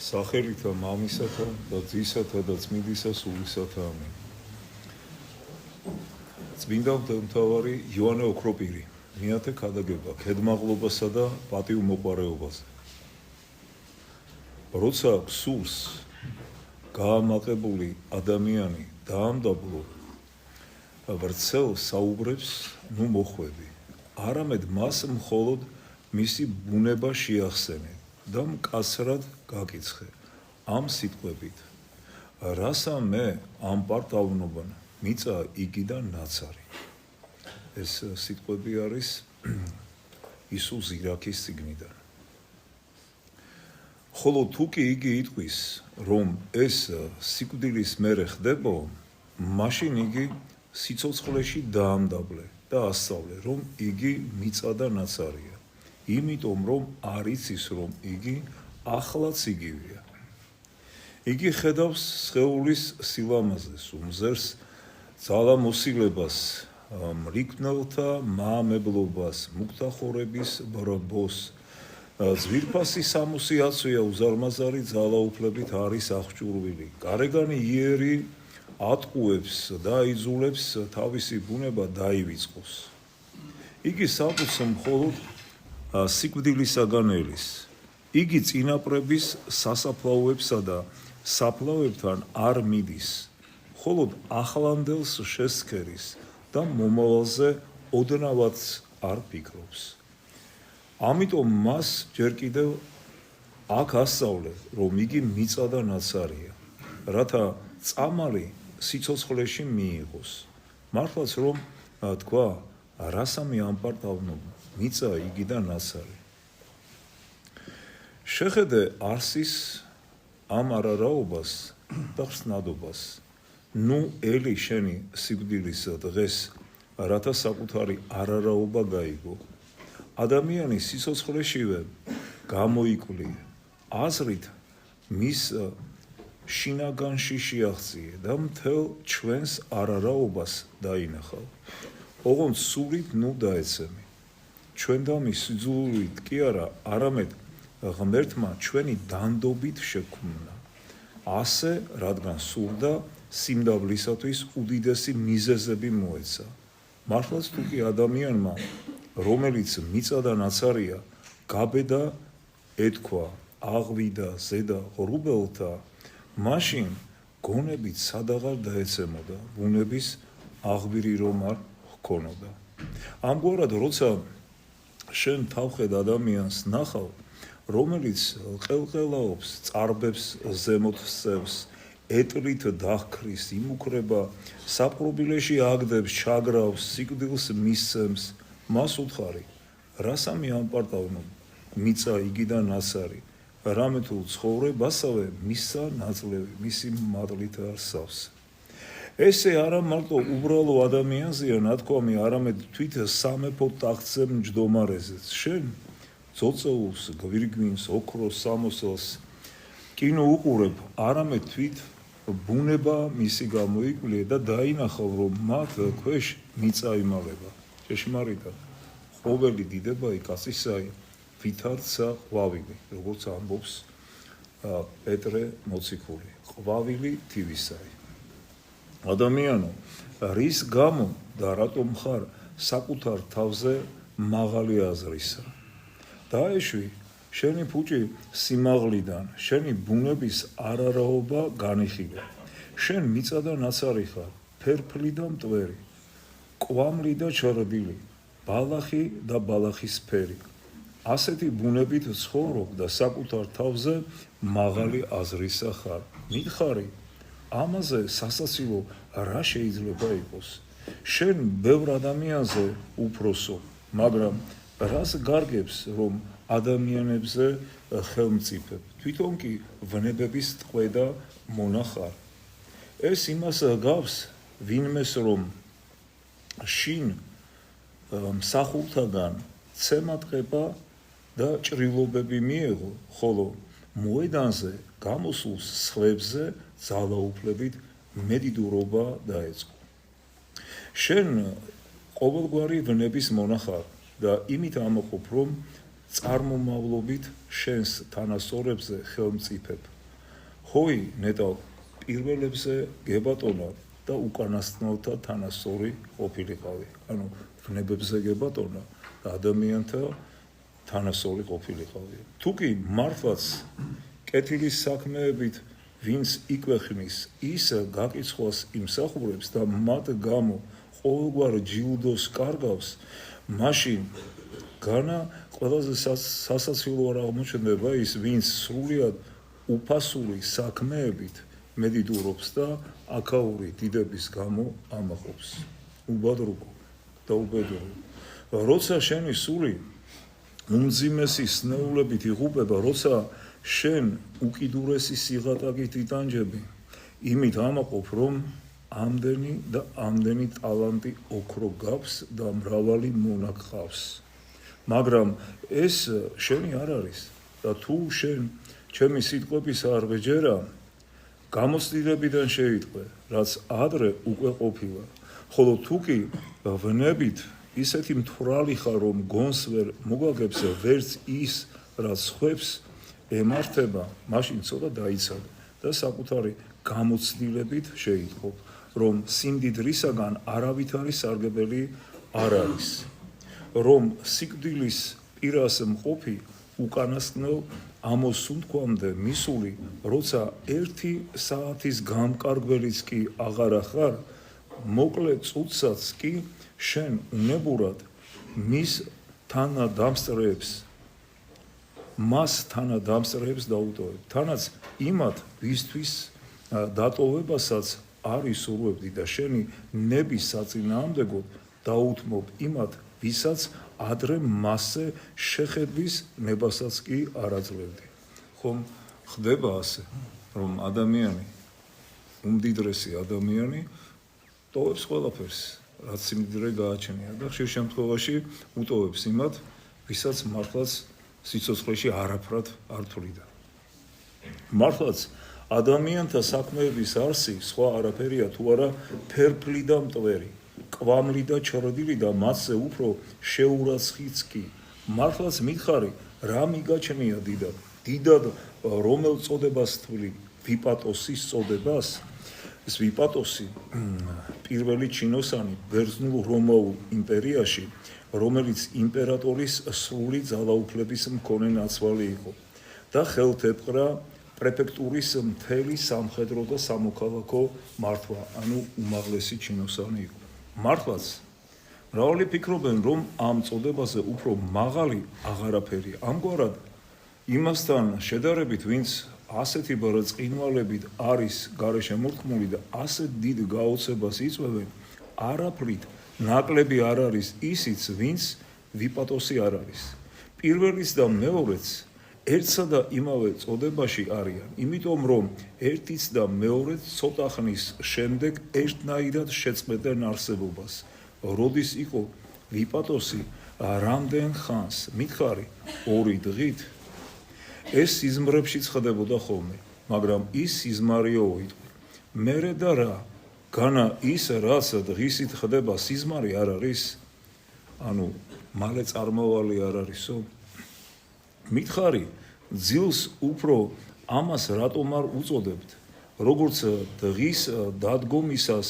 სახელითა მამისათა და ძისათა და წმინდისა სულისათა ამენ. წმინდა მთავარი იოანე ოქროპირი მიათე ქადაგება ქედმაღლობასა და პატივმოყვარეობაზე. როცა სულს გაამაყებული ადამიანი დაამდაბლო ვრცელ საუბრებს ნუ მოხვედი, არამედ მას მხოლოდ მისი ბუნება შეახსენე და მკაცრად გაკიცხე ამ სიტყვებით: რასა მე ამ პარტავნობა მიწა იგიდან ნაცარი. ეს სიტყვები არის ისუს ირაქის წიგნიდან. ხოლო თუ კი იგი იტყვის, რომ ეს სიკვდილის მერე ხდება, მაშინ იგი სიცოცხლეში დაამდაბლე და ასწავლე, რომ იგი მიწა და ნაცარია, იმიტომ რომ არ იცის, რომ იგი ახლაც იგივეა. იგი ხედავს სხეულის სილამაზეს, უმზერს ძალამოსილებას, მრიქმელთა მაამებლობას, მუქთახორების ბრბოს, ძვირფასი სამოსი აცვია უზარმაზარი ძალაუფლებით არის აღჭურვილი. გარეგანი იერი ატყუებს და იზულებს თავისი ბუნება დაივიწყოს. იგი საფუძს მხოლოდ სიკვდილისაგან ელის. იგი წინაპრების სასაფლაოებსა და საფლავებთან არ მიდის, მხოლოდ ახლანდელს შესქერის და მომავალზე ოდნავად არ ფიქრობს. ამიტომ მას ჯერ კიდევ აქ ასწავლე, რომ იგი მიწა და ნაცარია, რათა წამალი სიცოცხლეში მიიღოს. მართლაც რომ თქვა, რასამე ამ პარტავნობა მიწა იგიდან ნაცარი. შეხედე არსის ამ არარაობას და ხსნადობას. ნუ ელი შენი სიკვდილის დღეს, რათა საკუთარი არარაობა გაიგო. ადამიანი სიცოცხლეშივე გამოიკვლიე, აზრით მის შინაგანში შეაღწიე და მთელ ჩვენს არარაობას დაინახავ. ოღონდ სულით ნუ დაეცემი. ჩვენ და მის სიძულვით კი არა, არამედ ღმერთმა ჩვენი დანდობით შექმნა. ასე, რადგან სურდა სიმდაბლისათვის უდიდესი მიზეზები მოეცა. მართლაც თუ კი ადამიანმა, რომელიც მიწა და ნაცარია, გაბედა ეთქვა, აღვიდა ზედა ღრუბელთა, მაშინ გონებით სადაღარ დაეცემოდა, ბუნების აღვირი რომ არ ჰქონოდა. ამგვარად, როცა შენ თავხედ ადამიანს ნახავ, რომელიც ყელყელაობს, წარბებს ზემოთ სწევს, ეტლით დაჰქრის, იმუქრება, საპყრობილეში აგდებს, ჩაგრავს, სიკვდილს მისცემს, მას უთხარი, რასამე ამ პარტავნობა მიწა იგიდან ნაცარი, რამე თუ ცხოვრებასავე მისა ნაწლევი, მისი მადლით არსავს. ესე არა მარტო უბრალო ადამიანზეა ნათქვამი, არამედ თვით სამეფო ტახტზე მჯდომარეზეც. შენ ძოწეულს, გვირგვინს, ოქროს სამოსელს კინო უყურებ, არამედ თვით ბუნება მისი გამოიკვლიე და დაინახავ, რომ მათ ქვეშ მიწა იმალება. ჭეშმარიტად, ყოველი დიდებაი კაცისაი ვითარცა ყვავილი, როგორც ამბობს პეტრე მოციქული, ყვავილი თივისაი. ადამიანო, რის გამო და რატომ ხარ საკუთარ თავზე მაღალი აზრისა? დაეშვი შენი ფუჭი სიმაღლიდან, შენი ბუნების არარაობა განიხილე. შენ მიწა და ნაცარი ხარ, ფერფლი და მტვერი, კვამლი და ჩრდილი, ბალახი და ბალახის ფერი. ასეთი ბუნებით ცხოვრობ და საკუთარ თავზე მაღალი აზრისა ხარ. მითხარი, ამაზე სასაცილო რა შეიძლება იყოს? შენ ბევრ ადამიანზე უფროსო, მაგრამ რას გარგებს, რომ ადამიანებზე ხელმწიფებ? თვითონ კი ვნებების ტყვედა მონახარ. ეს იმას გავს, ვინმეს რომ შინ მსახურთაგან ცემატყება და ჭრილობები მიეღო, ხოლო მოედანზე გამოსულს სხვებზე ძალაუფლებით მედიდურობა დაეწყო. შენ ყოველგვარი ვნების მონახარ და იმით ამოყოფ, რომ წარმომავლობით შენს თანასწორებზე ხელმწიფებ. ჰოი ნეტავ პირველებზე გებატონა და უკანასკნელთა თანასწორი ყოფილიყავი. ანუ ვნებებზე გებატონა და ადამიანთა თანასწორი ყოფილიყავი. თუკი მართლაც კეთილის საქმეებით ვინც იკვეხნის ის გაკიცხვას იმსახურებს და მათ გამო ყოველგვარ ჯილდოს კარგავს, მაშინ განა ყველაზე სასაცილო არ აღმოჩნდება ის ვინც სრულიად უფასური საქმეებით მედიდურობს და აქაური დიდების გამო ამაყობს. უბადრუკო და უბედური. როცა შენი სული უმძიმესი სნეულებით იღუპება, როცა შენ უკიდურესი სიღატაკით იტანჯები, იმით ამაყობ, რომ ამდენი და ამდენი ტალანტი ოქრო გავს და მრავალი მონა გყავს. მაგრამ ეს შენი არ არის და თუ შენ ჩემი სიტყვების არ ვეჯერა, გამოცდილებიდან შეიტყვე, რაც ადრე უკვე ყოფილა. ხოლო თუ კი ვნებით ისეთი მთვრალი ხარ, რომ გონს ვერ მოგაგებს ვერც ის, რაც ხვებს ემართება, მაშინ ცოტა დაიცადე და საკუთარი გამოცდილებით შეიტყობ, რომ სიმდიდრისაგან არავითარი სარგებელი არ არის, რომ სიკვდილის პირას მყოფი უკანასკნელ ამოსუნთქვამდე მისული, როცა 1 საათის გამკარგველიც კი აღარა ხარ, მოკლე წუთსაც კი შენ უნებურად მას თანადამსწრეებს დაუტოვებ, თანაც იმათ ვისთვის დატოვებასაც არ ისურვებდი და შენი ნების საწინააღმდეგოდ დაუთმობ იმათ, ვისაც ადრე მასზე შეხედვის ნებასაც კი არ აძლევდი. ხომ ხდება ასე, რომ ადამიანი, უმდიდრესი ადამიანი ტოვებს ყველაფერს, რაც სიმდიდრე გააჩნია და ხშირ შემთხვევაში უტოვებს იმათ, ვისაც მართლაც სიცოცხლეში არაფრად არ თვლიდა. მართლაც ადამიანთა საქმეების არსი სხვა არაფერია თუ არა ფერფლი და მტვერი, კვამლი და ჩრდილი და მასზე უფრო შეურაცხიც კი. მართლაც მითხარი, რა მიგაჩნია დიდად რომელ წოდებას თვლი, ვიპატოსის წოდებას? ეს ვიპატოსი პირველი ჩინოსანი ბერძნულ რომაულ იმპერიაში, რომელიც იმპერატორის სრული ძალაუფლების მქონე ნაცვალი იყო და ხელთეპყრა პრეფექტურის მთელი სამხედრო და სამოქალაქო მართვა, ანუ უმაღლესი ჩინოსანი იყო. მართლაც მრავალი ფიქრობენ, რომ ამ წოდებაზე უფრო მაღალი აღარაფერი. ამგვარად იმასთან შედარებით, ვინც ასეთი ბრწყინვალებით არის გარეშე მორთმული და ასეთ დიდ გაოცებას იწვევენ, არაფრით ნაკლები არ არის ისიც, ვინც ვიპატოსი არ არის. პირველიც და მეორეც ერთსა და იმავე წოდებაში არიან, იმიტომ რომ ერთიც და მეორეც ცოტა ხნის შემდეგ ერთნაირად შეწყვეტენ არსებობას. როდის იყო ვიპატოსი, რამდენ ხანს? მითხარი, 2 დღით? ეს სიზმრებშიც ხდებოდა ხოლმე, მაგრამ ის სიზმარიაო იტყვი. მერე და რა? განა ის, რაც დღისით ხდება, სიზმარი არ არის? ანუ მალე წარმავალი არ არისო? მითხარი, ძილს უფრო ამას რატომ არ უწოდებთ? როგორც დღის დადგომისას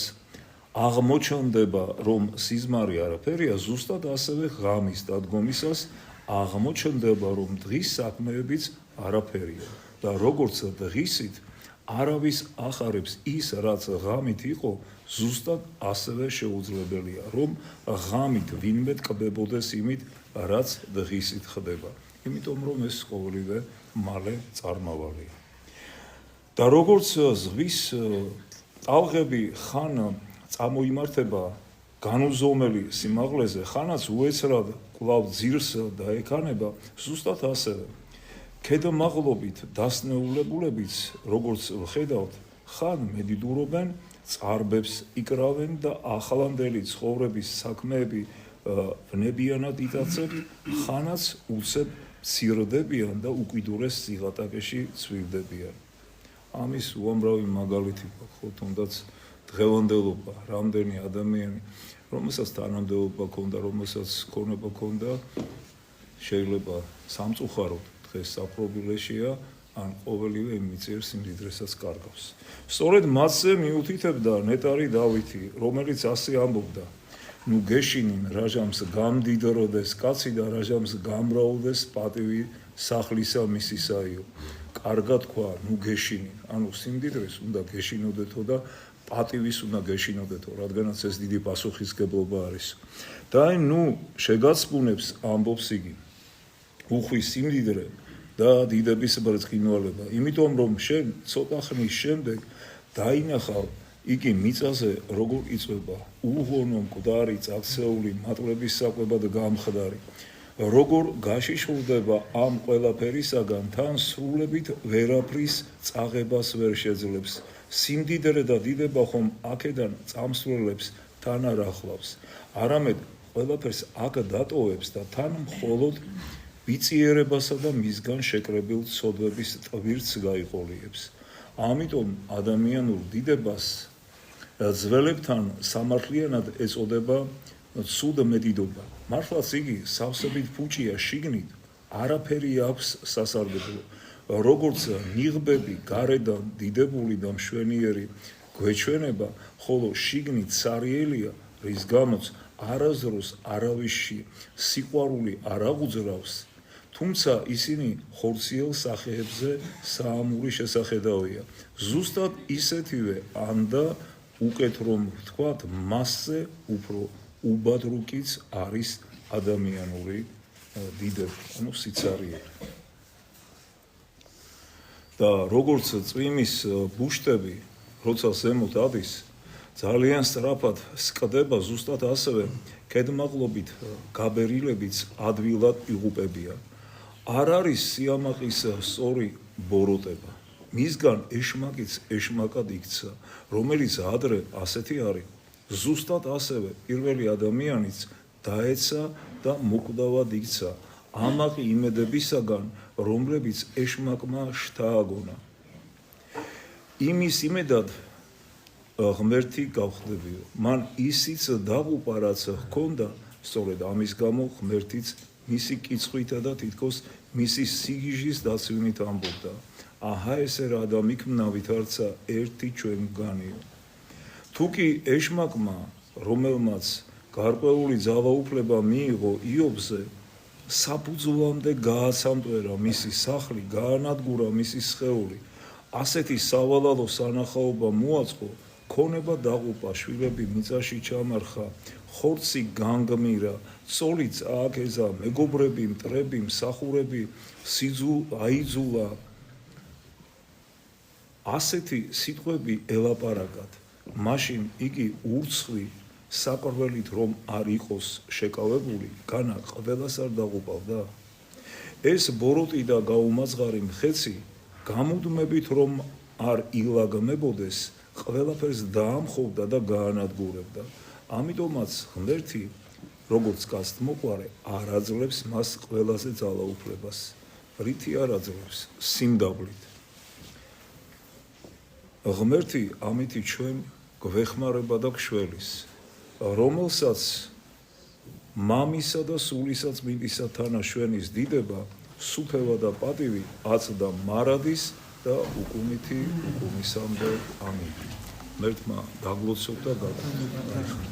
აღმოჩნდება, რომ სიზმარი არაფერია, ზუსტად ასევე ღამის დადგომისას აღმოჩნდება, რომ დღის საქმეებიც არაფერია და როგორც დღისით არავის ახარებს ის, რაც ღამით იყო, ზუსტად ასევე შეუძლებელია, რომ ღამით ვინმე კბებოდეს იმით, რაც დღისით ხდება. იმიტომ რომ ეს ყოველივე მალე წარმავალია. და როგორც ზღვის ტალღები ხან წამოიმართება განუზომელი სიმაღლეზე, ხანაც უეცრად კვლავ ძირს დაეკანება, ზუსტად ასევე ქედმაღლობით დასნეულებულებიც, როგორც ვხედავთ, ხან მედიდურობენ, წყარბებს იკრავენ და ახლანდელი ცხოვრების საქმეები ვნებიანად იტაცებ, ხანაც უცებ მცირდებიან და უკიდურეს სიღატაკეში ცვივდებიან. ამის უამრავი მაგალითი გვაქვს, თუნდაც დღევანდელობა, რამდენი ადამიანი, რომელსაც თანამდებობა ჰქონდა, რომელსაც ქონება ჰქონდა, შეიძლება სამწუხაროდ დღეს საპრობილეშია ან ყოველივე იმ მიწიერ სიმდიდრესაც კარგავს. სწორედ მასზე მიუთითებდა ნეტარი დავითი, რომელიც ასე ამბობდა: ნუ გეშინინ რაჟამს გამდიდროდეს კაცი და რაჟამს გამრავლდეს პატივი სახლისა მისისაიო. კარგად თქვა, ნუ გეშინინ, ანუ სიმდიდრეს უნდა გეშინოდეთო და პატივის უნდა გეშინოდეთო, რადგანაც ეს დიდი პასუხისგებლობა არის. და აი ნუ შეგაცმუნებს ამბობს იგი. უხვი სიმდიდრე და დიდების ბრწყინვალება, იმიტომ რომ შენ ცოტა ხნის შემდეგ დაინახავ იგი მიწაზე როგორ იწვება უღონო მკვდარი წაქცეული მატლების საკვებად გამხდარი, როგორ გაშიშვლდება ამ ყველაფერისაგან თან სრულებით ვერაფრის წაღებას ვერ შეძლებს. სიმდიდრე და დიდება ხომ აქედან წამსვლელებს თან არ ახლავს, არამედ ყველაფერს აქ დატოვებს და თან მხოლოდ ვიწიერებასა და მისგან შეკრებილ ცოდვების ტვირთს გაიყოლიებს. ამიტომ ადამიანურ დიდებას ძველებთან სამართლიანად ეწოდება ცუდმედიდობა. მართლაც იგი სავსებით ფუჭია შიგნით, არაფერი აქვს სასარგებლო, როგორც ნიღბები გარედან დიდებული და მშვენიერი გვეჩვენება, ხოლო შიგნით სარიელია, რის გამოც არასდროს არავისში სიყვარული არ აღუძრავს, თუმცა ისინი ხორციელ სახეებზე საამური შესახედავია. ზუსტად ისეთივე ანდა უკეთ რომ ვთქვათ, მასზე უფრო უბადრუკიც არის ადამიანური დიდება, ანუ სიცარიელი. და როგორც წვიმის ბუშტები, როცა ზემოთ ადის, ძალიან სწრაფად სკდება, ზუსტად ასევე კედმაღლობით გაბერილებიც ადვილად იღუპებიან. არ არის სიამაყის სწორი ბოროტება, მისგან ეშმაკიც ეშმაკად იქცა, რომელიც ადრე ასეთი არის. ზუსტად ასევე პირველი ადამიანიც დაეცა და მოკვდავად იქცა ამაყი იმედებისაგან, რომლებიც ეშმაკმა შთააგონა. იმის იმედად ღმერთი გავხდებიო, მან ისიც დაღუპა, რაც ჰქონდა, სწორედ ამის გამო ღმერთიც მისი კიცხვითა და თითქოს მისი სიგიჟის დაცვით ამბობდა: აჰა ესე რა და მიქმნავით არცა ერთი ჩვენ მგანიო. თუკი ეშმაკმა, რომელმაც გარკვეული ძალაუფლება მიიღო იობზე, საფუძვლამდე გააცამტვერა მისი სახლი, გაანადგურა მისი სხეული, ასეთი სავალალო სანახაობა მოაწყო, ქონება დაღუპა, შვილები მიწაში ჩამარხა, ხორცი განგმირა, ცოლი წააქეზა, მეგობრები, მტრები, მსახურები აიძულა. ასეთი სიტყვები ელაპარაკად, მაშინ იგი ურცხვი საკრველით რომ არ იყოს შეკავებული, განა ყველას არ დაღუპავდა. ეს ბოროტი და გაუმაძღარი მხეცი, გამუდმებით რომ არ ილაგმებოდეს, ყველაფერს დაამხობდა და გაანადგურებდა. ამიტომაც ღმერთი, როგორც კაცთმოყვარე, არ აძლევს მას ყველაზე ძალაუფლებას. რითი არ აძლევს? სიმდაბლით. ღმერთი ამითი ჩვენ გვეხმარება და გშველის, რომელსაც მამისა და სულისაწმინდისა თანაშვენის დიდება, სუფევა და პატივი აწდა მარადის და უკუნითი უკუნისამდე. ამინ. ღმერთმა დაგლოცოთ და გადაგდოთ.